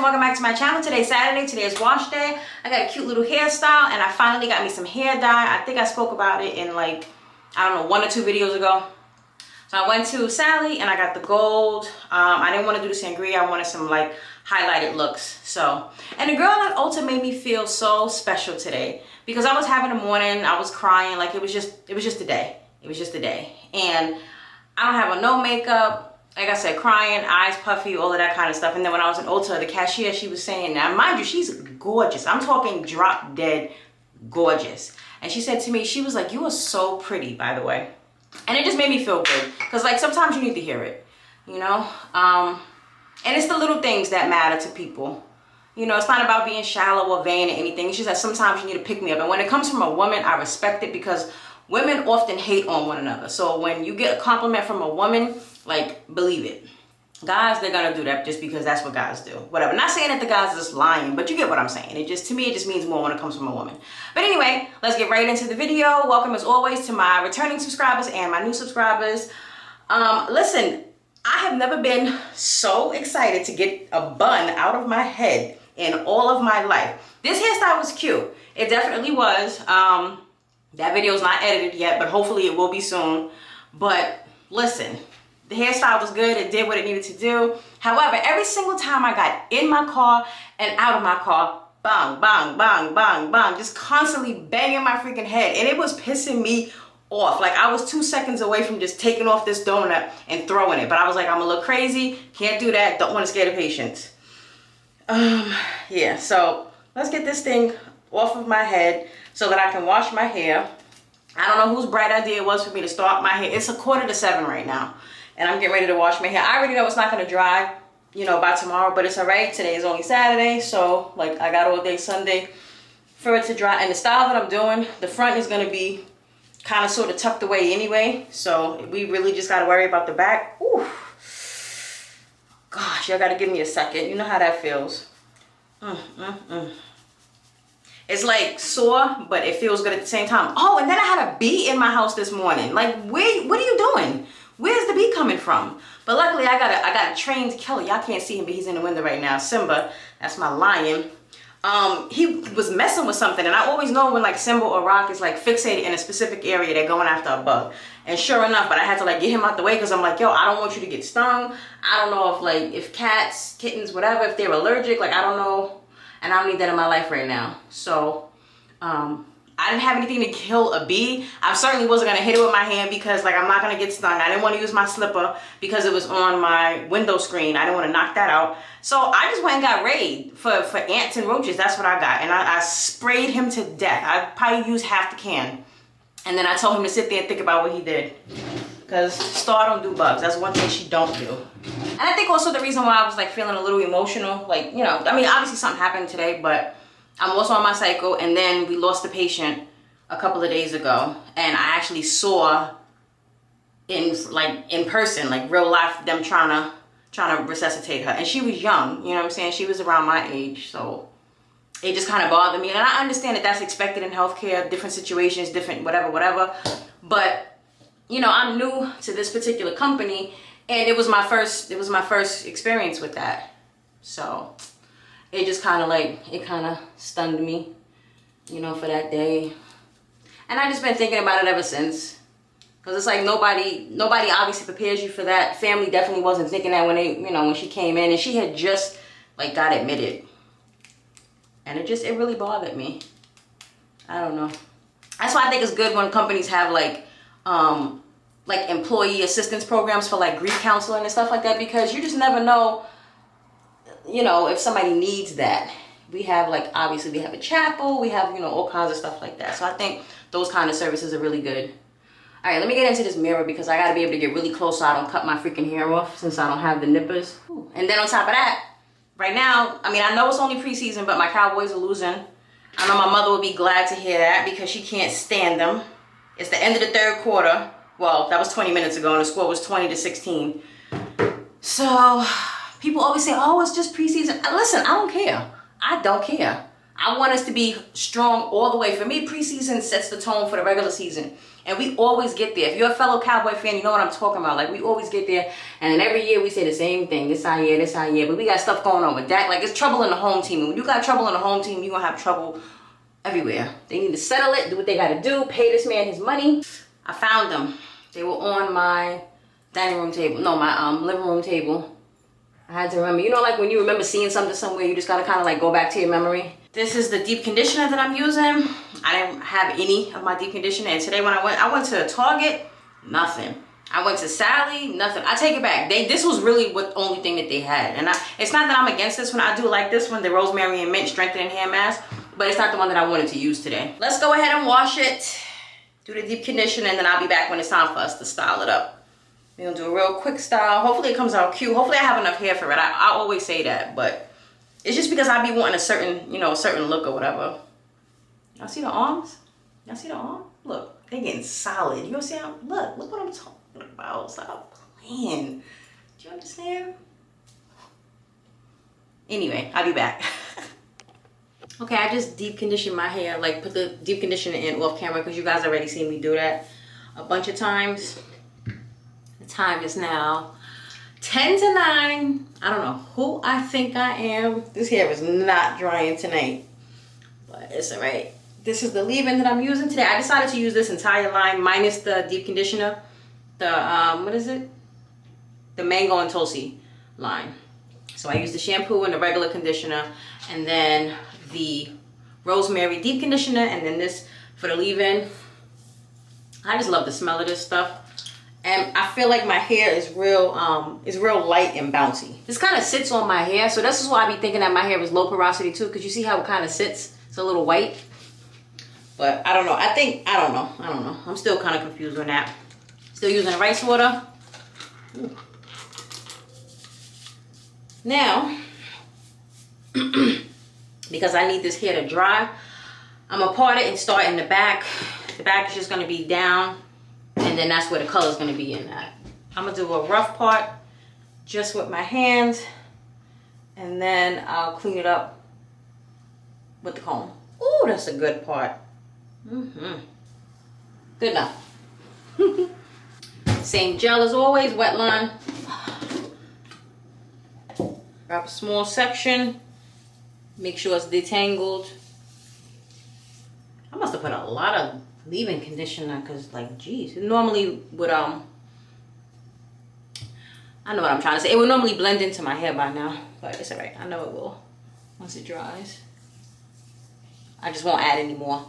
welcome back to my channel. Today's Saturday, today is wash day. I got a cute little hairstyle and I finally got me some hair dye. I think I spoke about it in like, I don't know, 1 or 2 videos ago. So I went to Sally and I got the gold. I didn't want to do the sangria, I wanted some like highlighted looks. So, and the girl at Ulta made me feel so special today because I was having a morning, I was crying, like it was just a day. It was just a day. And I don't have no makeup. Like I said, crying, eyes puffy, all of that kind of stuff. And then when I was in Ulta, the cashier, she was saying, now mind you, she's gorgeous. I'm talking drop dead gorgeous. And she said to me, she was like, you are so pretty, by the way. And it just made me feel good. Because like sometimes you need to hear it, you know? And it's the little things that matter to people. You know, it's not about being shallow or vain or anything. It's just that sometimes you need to pick me up. And when it comes from a woman, I respect it because women often hate on one another. So when you get a compliment from a woman, like, believe it. Guys, they're gonna do that just because that's what guys do. Whatever. Not saying that the guys are just lying, but you get what I'm saying. It just, to me, it just means more when it comes from a woman. But anyway, let's get right into the video. Welcome as always to my returning subscribers and my new subscribers. Listen, I have never been so excited to get a bun out of my head in all of my life. This hairstyle was cute. It definitely was. That video is not edited yet, but hopefully it will be soon. But listen, the hairstyle was good. It did what it needed to do. However, every single time I got in my car and out of my car, bang, bang, bang, bang, bang, just constantly banging my freaking head. And it was pissing me off. Like I was 2 seconds away from just taking off this donut and throwing it. But I was like, I'm gonna look crazy. Can't do that. Don't want to scare the patients. Yeah, so let's get this thing off of my head so that I can wash my hair. I don't know whose bright idea it was for me to start my hair. It's 6:45 right now. And I'm getting ready to wash my hair. I already know it's not going to dry, you know, by tomorrow, but it's all right. Today is only Saturday, so like I got all day Sunday for it to dry. And the style that I'm doing, the front is going to be kind of sort of tucked away anyway. So we really just got to worry about the back. Ooh. Gosh, y'all got to give me a second. You know how that feels. It's like sore, but it feels good at the same time. Oh, and then I had a bee in my house this morning. Like, what are you doing? Where's the bee coming from? But luckily, I got a trained killer. Y'all can't see him, but he's in the window right now. Simba, that's my lion. He was messing with something, and I always know when like Simba or Rock is like fixated in a specific area, they're going after a bug. And sure enough, but I had to like get him out the way because I'm like, yo, I don't want you to get stung. I don't know if cats, kittens, whatever, if they're allergic, like I don't know. And I don't need that in my life right now. So, I didn't have anything to kill a bee. I certainly wasn't gonna hit it with my hand because like I'm not gonna get stung. I didn't want to use my slipper because it was on my window screen. I didn't want to knock that out. So I just went and got Raid for ants and roaches. That's what I got. And I sprayed him to death. I probably used half the can. And then I told him to sit there and think about what he did. Because Star don't do bugs. That's one thing she don't do. And I think also the reason why I was like feeling a little emotional, like, you know, I mean, obviously something happened today, but I'm also on my cycle, and then we lost a patient a couple of days ago, and I actually saw in person, like real life, them trying to resuscitate her, and she was young, you know what I'm saying? She was around my age, so it just kind of bothered me, and I understand that that's expected in healthcare, different situations, different whatever, but you know, I'm new to this particular company, and it was my first experience with that, so it just kind of like, it kind of stunned me, you know, for that day. And I just been thinking about it ever since. Because it's like nobody obviously prepares you for that. Family definitely wasn't thinking that when they, you know, when she came in. And she had just like got admitted. And it really bothered me. I don't know. That's why I think it's good when companies have like employee assistance programs for like grief counseling and stuff like that. Because you just never know, you know, if somebody needs that. We have like, obviously we have a chapel, we have, you know, all kinds of stuff like that. So I think those kind of services are really good. All right, let me get into this mirror because I gotta be able to get really close so I don't cut my freaking hair off since I don't have the nippers. And then on top of that, right now, I mean, I know it's only preseason, but my Cowboys are losing. I know my mother would be glad to hear that because she can't stand them. It's the end of the third quarter. Well, that was 20 minutes ago and the score was 20-16. So people always say, oh, it's just preseason. Listen, I don't care. I don't care. I want us to be strong all the way. For me, preseason sets the tone for the regular season. And we always get there. If you're a fellow Cowboy fan, you know what I'm talking about. Like, we always get there. And then every year we say the same thing. This our year, this our year. But we got stuff going on with Dak. Like, it's trouble in the home team. And when you got trouble in the home team, you're going to have trouble everywhere. They need to settle it, do what they got to do, pay this man his money. I found them. They were on my dining room table. No, my living room table. I had to remember. You know, like when you remember seeing something somewhere, you just got to kind of like go back to your memory. This is the deep conditioner that I'm using. I didn't have any of my deep conditioner. And today when I went to Target, nothing. I went to Sally, nothing. I take it back. This was really the only thing that they had. And it's not that I'm against this one. I do like this one, the rosemary and mint strengthening hair mask. But it's not the one that I wanted to use today. Let's go ahead and wash it. Do the deep conditioner, and then I'll be back when it's time for us to style it up. We're gonna do a real quick style. Hopefully it comes out cute. Hopefully I have enough hair for it. I always say that, but it's just because I be wanting a certain, you know, a certain look or whatever. Y'all see the arms? Y'all see the arm? Look, they getting solid. You see how, look what I'm talking about. Stop playing. Do you understand? Anyway, I'll be back. Okay, I just deep conditioned my hair, like put the deep conditioner in off camera because you guys already seen me do that a bunch of times. The time is now 10 to 9. I don't know who I think I am. This hair is not drying tonight, but it's all right. This is the leave-in that I'm using today. I decided to use this entire line minus the deep conditioner. The, what is it? The Mango and Tulsi line. So I use the shampoo and the regular conditioner, and then the rosemary deep conditioner, and then this for the leave-in. I just love the smell of this stuff. And I feel like my hair is real light and bouncy. This kind of sits on my hair, so this is why I be thinking that my hair is low porosity too, because you see how it kind of sits? It's a little white. But I don't know. I don't know. I'm still kind of confused on that. Still using the rice water. Ooh. Now, because I need this hair to dry, I'm gonna part it and start in the back. The back is just gonna be down, and then that's where the color is gonna be in that. I'm gonna do a rough part just with my hands, and then I'll clean it up with the comb. Ooh, that's a good part. Good enough. Same gel as always, wet line. Grab a small section. Make sure it's detangled. I must have put a lot of leave-in conditioner because, like, geez, it normally would, I know what I'm trying to say. It would normally blend into my hair by now, but it's all right. I know it will once it dries. I just won't add any more.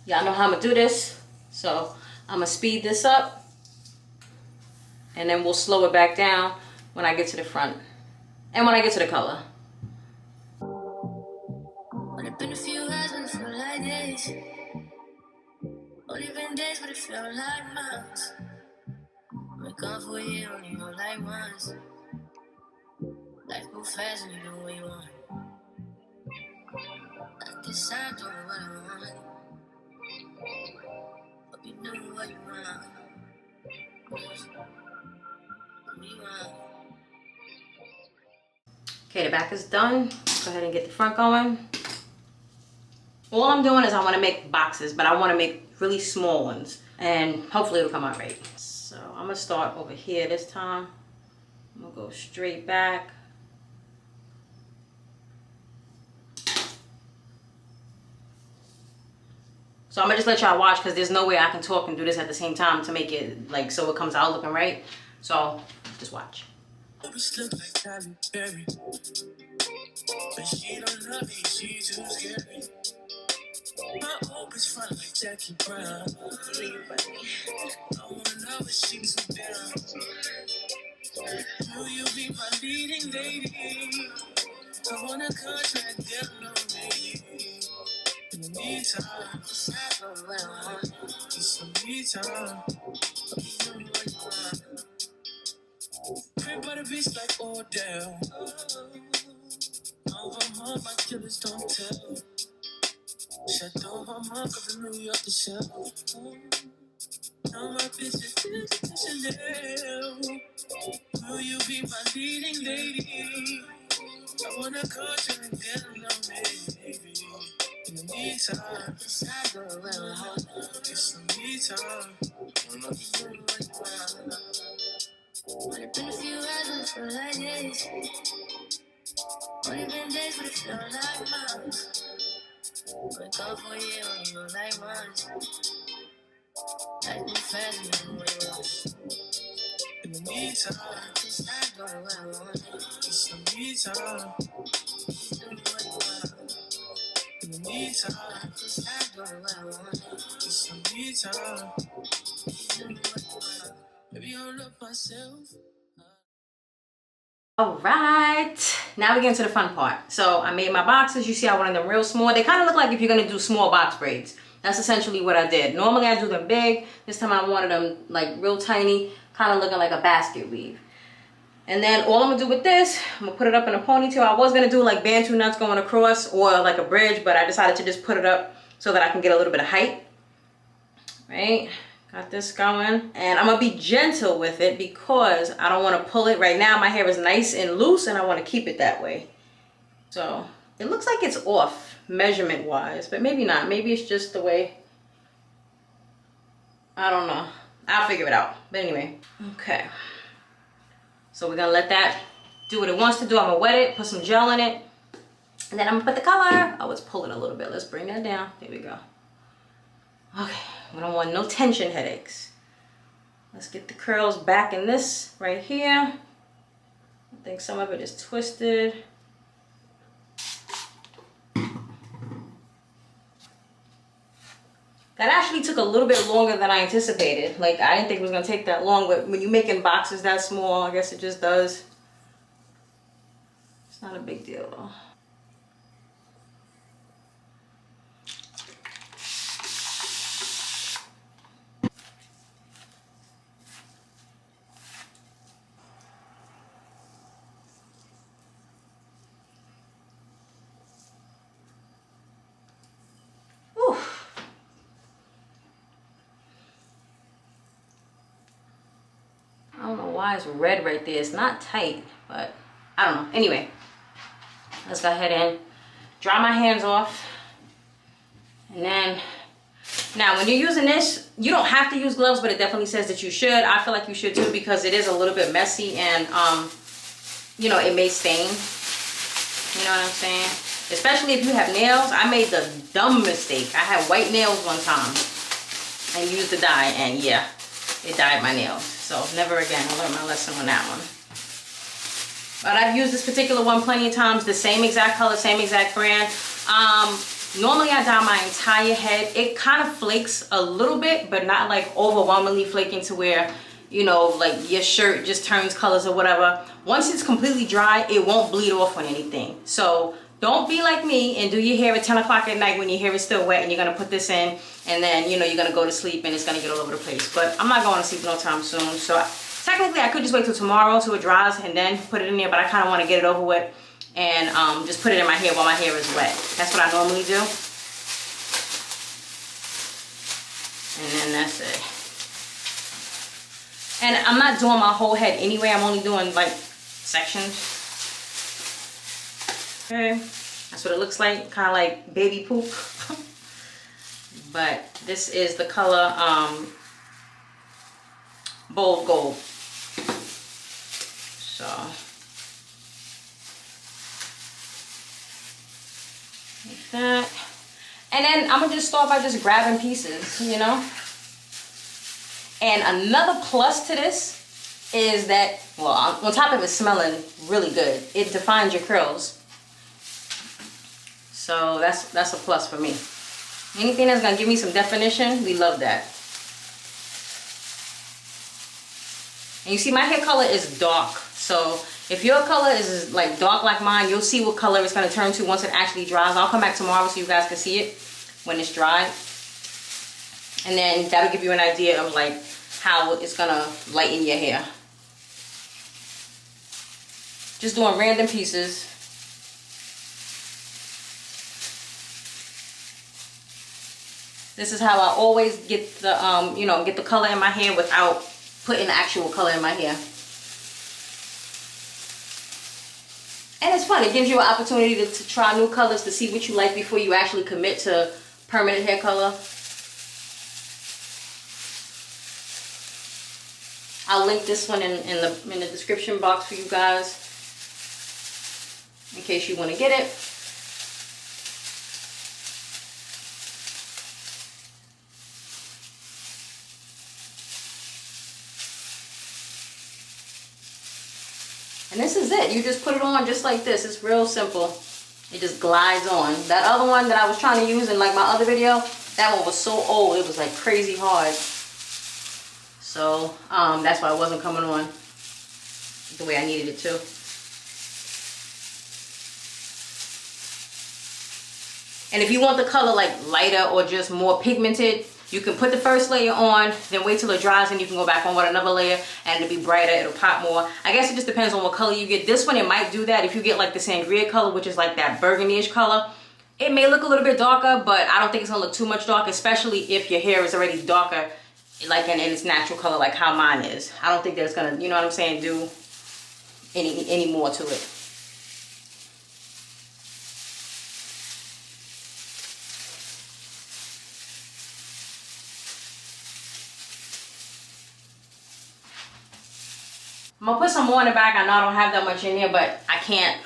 Y'all know how I'm gonna do this, so I'm gonna speed this up, and then we'll slow it back down when I get to the front and when I get to the color. Only been a few hours but it felt like days. Only been days but it felt like months. Been gone for a year, only know like once. Life move fast and you do what you want. I guess I'm doing what I want. Hope you know what you want. What you want. Okay, the back is done. Go ahead and get the front going. All I'm doing is I want to make boxes, but I want to make really small ones, and hopefully it'll come out right. So I'm gonna start over here this time. I'm gonna go straight back. So I'm gonna just let y'all watch because there's no way I can talk and do this at the same time to make it like so it comes out looking right. So just watch. Look like Tyler Perry, but she don't love me, she too scary. My opus front like Jackie Brown. I wanna know if she's so down. Will you be my leading lady? I wanna contract, get no lady. In the meantime, I know what I want. It's some me time. You know what you want. Pray by the beast like Odell. My killers don't tell. Shut down my mouth cause I know you off the shelf. Now my bitch is Chanel. Will you be my leading lady? I wanna coach you and get along, baby. In the meantime, I go around. Get some me time. Only been a few hours, but it feel like days. Only been days, but it feel like months. Wake up for you, and you like months. Life move fast, and you know what you want. In the meantime, I go where I want. Get some me time. Do what you want. In the meantime, I go where I want. Get some me time. Do what you want. Maybe I'll love myself. All right, now we get into the fun part. So I made my boxes. You see I wanted them real small. They kind of look like if you're gonna do small box braids. That's essentially what I did. Normally I do them big. This time I wanted them like real tiny, kind of looking like a basket weave. And then all I'm gonna do with this, I'm gonna put it up in a ponytail. I was gonna do like bantu knots going across or like a bridge, but I decided to just put it up so that I can get a little bit of height. Right? Got this going, and I'm gonna be gentle with it because I don't want to pull it. Right now my hair is nice and loose and I want to keep it that way. So it looks like it's off measurement wise, but maybe not. Maybe it's just the way, I don't know. I'll figure it out. But anyway, okay, so we're gonna let that do what it wants to do. I'm gonna wet it, put some gel in it, and then I'm gonna put the color. Oh, it's pulling a little bit. Let's bring that down. There we go. Okay, we don't want no tension headaches. Let's get the curls back in this right here. I think some of it is twisted. That actually took a little bit longer than I anticipated. Like, I didn't think it was gonna take that long, but when you're making boxes that small, I guess it just does. It's not a big deal though. I don't know why it's red right there. It's not tight, but I don't know. Anyway, let's go ahead and dry my hands off. And then, now when you're using this, you don't have to use gloves, but it definitely says that you should. I feel like you should too because it is a little bit messy and, you know, it may stain. You know what I'm saying? Especially if you have nails. I made the dumb mistake. I had white nails one time and used the dye, and yeah, it dyed my nails. So never again. I learned my lesson on that one. But I've used this particular one plenty of times. The same exact color, same exact brand. Normally I dye my entire head. It kind of flakes a little bit, but not like overwhelmingly flaking to where, you know, like your shirt just turns colors or whatever. Once it's completely dry, it won't bleed off on anything. So don't be like me and do your hair at 10 o'clock at night when your hair is still wet and you're gonna put this in, and then, you know, you're gonna go to sleep and it's gonna get all over the place. But I'm not going to sleep no time soon. So technically I could just wait till tomorrow till it dries and then put it in there, but I kind of want to get it over with and just put it in my hair while my hair is wet. That's what I normally do. And then that's it. And I'm not doing my whole head anyway. I'm only doing like sections. Okay, that's what it looks like, kind of like baby poop. But this is the color bold gold. So like that. And then I'm gonna just start by just grabbing pieces, you know. And another plus to this is that, well, on top of it smelling really good, it defines your curls. So that's a plus for me. Anything that's gonna give me some definition, we love that. And you see my hair color is dark. So if your color is like dark like mine, you'll see what color it's gonna turn to once it actually dries. I'll come back tomorrow so you guys can see it when it's dry. And then that'll give you an idea of like how it's gonna lighten your hair. Just doing random pieces. This is how I always get the, you know, get the color in my hair without putting the actual color in my hair. And it's fun. fun. It gives you an opportunity to try new colors, to see what you like before you actually commit to permanent hair color. I'll link this one in the description box for you guys in case you want to get it. And this is it. You just put it on just like this. It's real simple. It just glides on. That other one that I was trying to use in like my other video, that one was so old. It was like crazy hard. So that's why it wasn't coming on the way I needed it to. And if you want the color like lighter or just more pigmented, you can put the first layer on, then wait till it dries, and you can go back on with another layer and it'll be brighter, it'll pop more. I guess it just depends on what color you get. This one, it might do that. If you get like the sangria color, which is like that burgundy-ish color, it may look a little bit darker, but I don't think it's gonna look too much darker, especially if your hair is already darker, like in its natural color, like how mine is. I don't think that it's gonna, you know what I'm saying, do any more to it. I'm gonna put some more in the back. I know I don't have that much in there, but I can't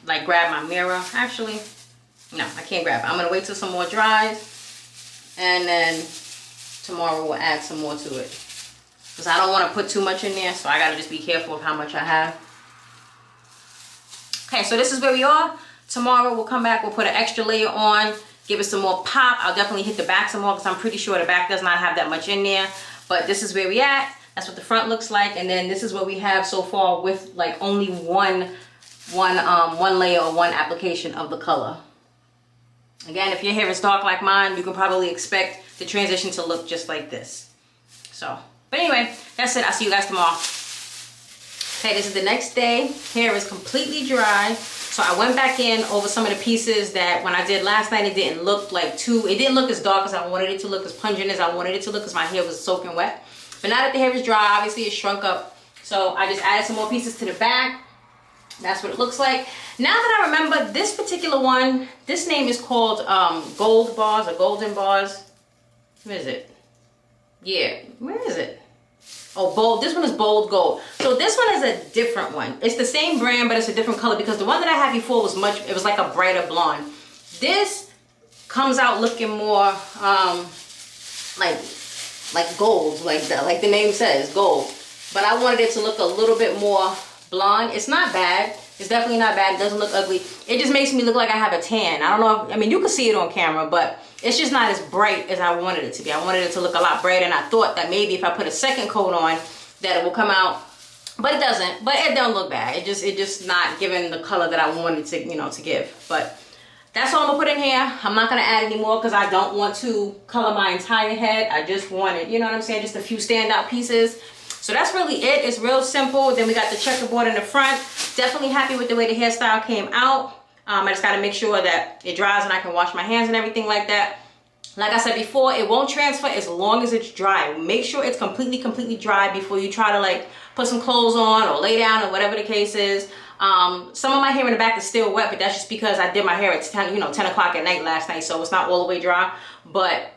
like grab my mirror. Actually, no, I can't grab it. I'm gonna wait till some more dries, and then tomorrow we'll add some more to it. Because I don't want to put too much in there, so I gotta just be careful of how much I have. Okay, so this is where we are. Tomorrow we'll come back, we'll put an extra layer on, give it some more pop. I'll definitely hit the back some more because I'm pretty sure the back does not have that much in there. But this is where we at. That's what the front looks like, and then this is what we have so far with like only one layer or one application of the color. Again, if your hair is dark like mine, you can probably expect the transition to look just like this. So, but anyway, that's it. I'll see you guys tomorrow. Okay, this is the next day. Hair is completely dry. So I went back in over some of the pieces that when I did last night, it didn't look like it didn't look as dark as I wanted it to look, as pungent as I wanted it to look, because my hair was soaking wet. But now that the hair is dry, obviously it shrunk up. So I just added some more pieces to the back. That's what it looks like. Now that I remember, this particular one, this name is called Gold Bars or Golden Bars. Where is it? Yeah, where is it? Oh, Bold. This one is Bold Gold. So this one is a different one. It's the same brand, but it's a different color, because the one that I had before was it was like a brighter blonde. This comes out looking more like gold, like the name says, gold. But I wanted it to look a little bit more blonde. It's not bad. It's definitely not bad. It doesn't look ugly. It just makes me look like I have a tan. I don't know if, I mean, you can see it on camera, but it's just not as bright as I wanted it to be. I wanted it to look a lot brighter, and I thought that maybe if I put a second coat on, that it will come out. But it doesn't. But it don't look bad. It just not giving the color that I wanted to, you know, to give. But that's all I'm gonna put in here. I'm not gonna add any more because I don't want to color my entire head. I just wanted, you know what I'm saying, just a few standout pieces. So that's really it. It's real simple. Then we got the checkerboard in the front. Definitely happy with the way the hairstyle came out. I just gotta make sure that it dries and I can wash my hands and everything like that. Like I said before, it won't transfer as long as it's dry. Make sure it's completely dry before you try to like put some clothes on or lay down or whatever the case is. Some of my hair in the back is still wet, but that's just because I did my hair at 10 o'clock at night last night, so it's not all the way dry. But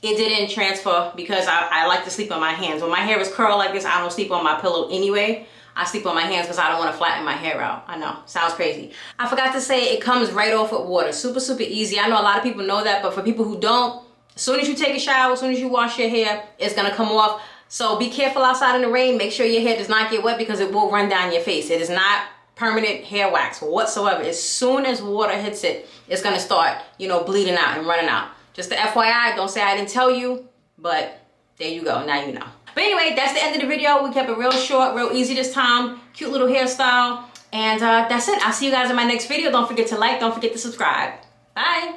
it didn't transfer because I like to sleep on my hands. When my hair is curled like this, I don't sleep on my pillow anyway. I sleep on my hands because I don't want to flatten my hair out. I know, sounds crazy. I forgot to say, it comes right off with water. Super easy. I know a lot of people know that, but for people who don't, as soon as you take a shower, as soon as you wash your hair, it's gonna come off. So be careful outside in the rain. Make sure your hair does not get wet because it will run down your face. It is not permanent hair wax whatsoever. As soon as water hits it, it's gonna start, bleeding out and running out. Just the FYI, don't say I didn't tell you, but there you go, now you know. But anyway, that's the end of the video. We kept it real short, real easy this time. Cute little hairstyle. And that's it. I'll see you guys in my next video. Don't forget to like, don't forget to subscribe. Bye.